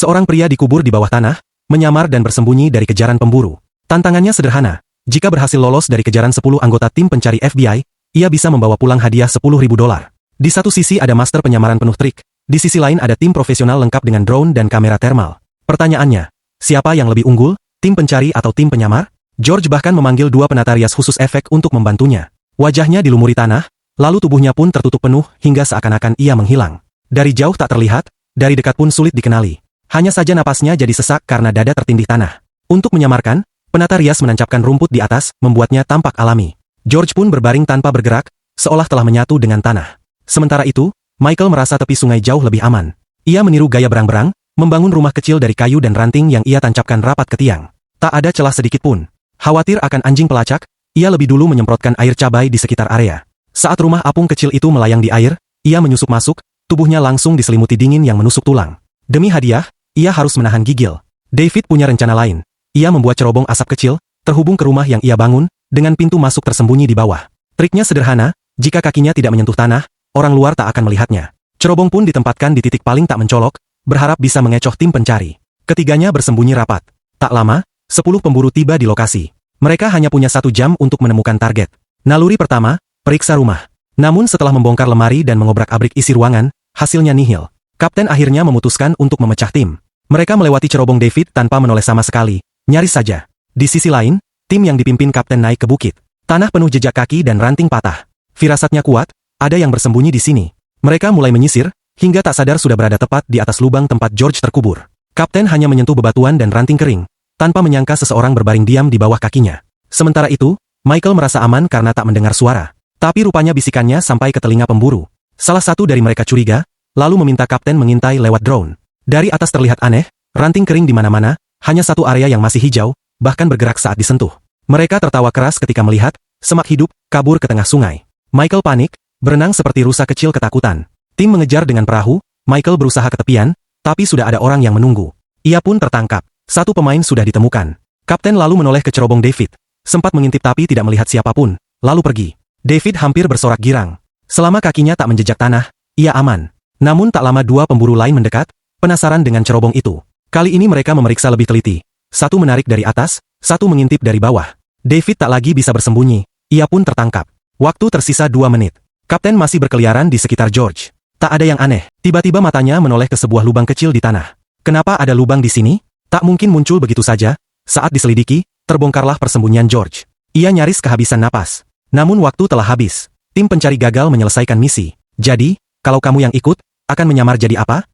Seorang pria dikubur di bawah tanah, menyamar dan bersembunyi dari kejaran pemburu. Tantangannya sederhana. Jika berhasil lolos dari kejaran 10 anggota tim pencari FBI, ia bisa membawa pulang hadiah $10.000. Di satu sisi ada master penyamaran penuh trik, di sisi lain ada tim profesional lengkap dengan drone dan kamera thermal. Pertanyaannya, siapa yang lebih unggul, tim pencari atau tim penyamar? George bahkan memanggil 2 penata rias khusus efek untuk membantunya. Wajahnya dilumuri tanah, lalu tubuhnya pun tertutup penuh hingga seakan-akan ia menghilang. Dari jauh tak terlihat, dari dekat pun sulit dikenali. Hanya saja napasnya jadi sesak karena dada tertindih tanah. Untuk menyamarkan, penata rias menancapkan rumput di atas, membuatnya tampak alami. George pun berbaring tanpa bergerak, seolah telah menyatu dengan tanah. Sementara itu, Michael merasa tepi sungai jauh lebih aman. Ia meniru gaya berang-berang, membangun rumah kecil dari kayu dan ranting yang ia tancapkan rapat ke tiang. Tak ada celah sedikit pun. Khawatir akan anjing pelacak, ia lebih dulu menyemprotkan air cabai di sekitar area. Saat rumah apung kecil itu melayang di air, ia menyusup masuk, tubuhnya langsung diselimuti dingin yang menusuk tulang. Demi hadiah, ia harus menahan gigil. David punya rencana lain. Ia membuat cerobong asap kecil, terhubung ke rumah yang ia bangun, dengan pintu masuk tersembunyi di bawah. Triknya sederhana, jika kakinya tidak menyentuh tanah, orang luar tak akan melihatnya. Cerobong pun ditempatkan di titik paling tak mencolok, berharap bisa mengecoh tim pencari. Ketiganya bersembunyi rapat. Tak lama, 10 pemburu tiba di lokasi. Mereka hanya punya 1 jam untuk menemukan target. Naluri pertama, periksa rumah. Namun setelah membongkar lemari dan mengobrak-abrik isi ruangan, hasilnya nihil. Kapten akhirnya memutuskan untuk memecah tim. Mereka melewati cerobong David tanpa menoleh sama sekali, nyaris saja. Di sisi lain, tim yang dipimpin Kapten naik ke bukit. Tanah penuh jejak kaki dan ranting patah. Firasatnya kuat, ada yang bersembunyi di sini. Mereka mulai menyisir, hingga tak sadar sudah berada tepat di atas lubang tempat George terkubur. Kapten hanya menyentuh bebatuan dan ranting kering, tanpa menyangka seseorang berbaring diam di bawah kakinya. Sementara itu, Michael merasa aman karena tak mendengar suara. Tapi rupanya bisikannya sampai ke telinga pemburu. Salah satu dari mereka curiga, lalu meminta Kapten mengintai lewat drone. Dari atas terlihat aneh, ranting kering di mana-mana, hanya satu area yang masih hijau, bahkan bergerak saat disentuh. Mereka tertawa keras ketika melihat semak hidup kabur ke tengah sungai. Michael panik, berenang seperti rusa kecil ketakutan. Tim mengejar dengan perahu, Michael berusaha ke tepian, tapi sudah ada orang yang menunggu. Ia pun tertangkap. 1 pemain sudah ditemukan. Kapten lalu menoleh ke cerobong David. Sempat mengintip tapi tidak melihat siapapun, lalu pergi. David hampir bersorak girang. Selama kakinya tak menjejak tanah, ia aman. Namun tak lama 2 pemburu lain mendekat, penasaran dengan cerobong itu. Kali ini mereka memeriksa lebih teliti. 1 menarik dari atas, 1 mengintip dari bawah. David tak lagi bisa bersembunyi, ia pun tertangkap. Waktu tersisa 2 menit. Kapten masih berkeliaran di sekitar George. Tak ada yang aneh. Tiba-tiba matanya menoleh ke sebuah lubang kecil di tanah. Kenapa ada lubang di sini? Tak mungkin muncul begitu saja. Saat diselidiki, terbongkarlah persembunyian George. Ia nyaris kehabisan napas. Namun waktu telah habis. Tim pencari gagal menyelesaikan misi. Jadi, kalau kamu yang ikut, akan menyamar jadi apa?